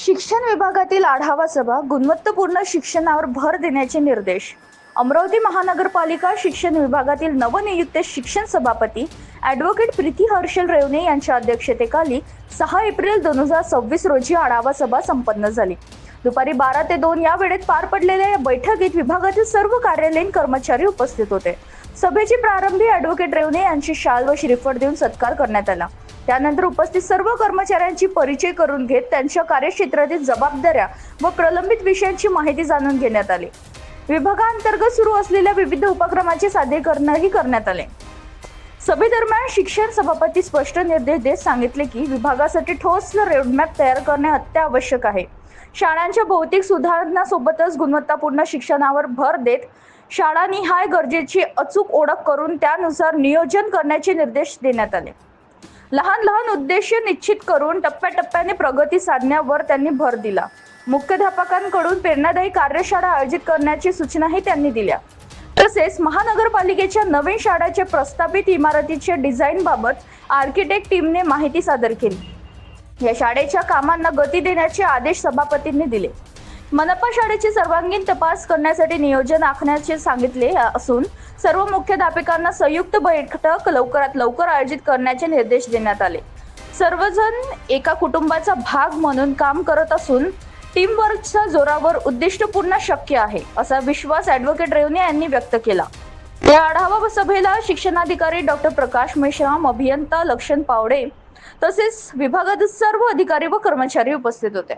शिक्षण विभागातील आढावा सभा गुणवत्तापूर्ण शिक्षणावर भर देण्याचे निर्देश. अमरावती महानगरपालिका शिक्षण विभागातील नवनियुक्त शिक्षण सभापती ॲडव्होकेट प्रीती हर्षल रेवणे यांच्या अध्यक्षतेखाली 6 एप्रिल 2026 रोजी आढावा सभा संपन्न झाली. दुपारी 12 ते 2 या वेळेत पार पडलेल्या या बैठकीत विभागातील सर्व कार्यालयीन कर्मचारी उपस्थित होते. सभेची प्रारंभी ॲडव्होकेट रेवणे यांची शाल व श्रीफळ देऊन सत्कार करण्यात आला. त्यानंतर उपस्थित सर्व कर्मचाऱ्यांची परिचय करून घेत त्यांच्या कार्यक्षेत्रातील जबाबदाऱ्या व प्रलंबित विषयांची माहिती जाणून घेण्यात आली. विभागांतर्गत सुरू असलेल्या विविध उपक्रमांचे सादरीकरणही करण्यात आले. सभेदरम्यान शिक्षण सभापती स्पष्ट निर्देश देत सांगितले की विभागासाठी ठोस रोडमॅप तयार करणे अत्यावश्यक आहे. शाळांच्या भौतिक सुधारणांसोबतच गुणवत्तापूर्ण शिक्षणावर भर देत शाळानिहाय गरजेची अचूक ओळख करून त्यानुसार नियोजन करण्याचे निर्देश देण्यात आले. लहान लहान उद्देश निश्चित करून टप्प्याटप्प्याने प्रगती साधण्यावर त्यांनी भर दिला. मुख्याध्यापकांकडून प्रेरणादायी कार्यशाळा आयोजित करण्याची सूचनाही त्यांनी दिल्या. तसेच महानगरपालिकेच्या नवीन शाळेच्या प्रस्तावित इमारतीच्या डिझाईनबाबत आर्किटेक्ट टीमने माहिती सादर केली. या शाळेच्या कामांना गती देण्याचे आदेश सभापतींनी दिले. मनपा शाळेची सर्वांगीण तपास करण्यासाठी नियोजन आखण्याचे सांगितले असून सर्व मुख्याध्यापकांना संयुक्त बैठक लवकरात लवकर आयोजित करण्याचे निर्देश देण्यात आले. सर्वजण एका कुटुंबाचा भाग म्हणून काम करत असून टीमवर्कच्या जोरावर उद्दिष्टपूर्ण शक्य आहे असा विश्वास ॲडव्होकेट रेवणे यांनी व्यक्त केला. या आढावा सभेला शिक्षणाधिकारी डॉक्टर प्रकाश मेश्राम, अभियंता लक्षण पावडे तसेच विभागातील सर्व अधिकारी व कर्मचारी उपस्थित होते.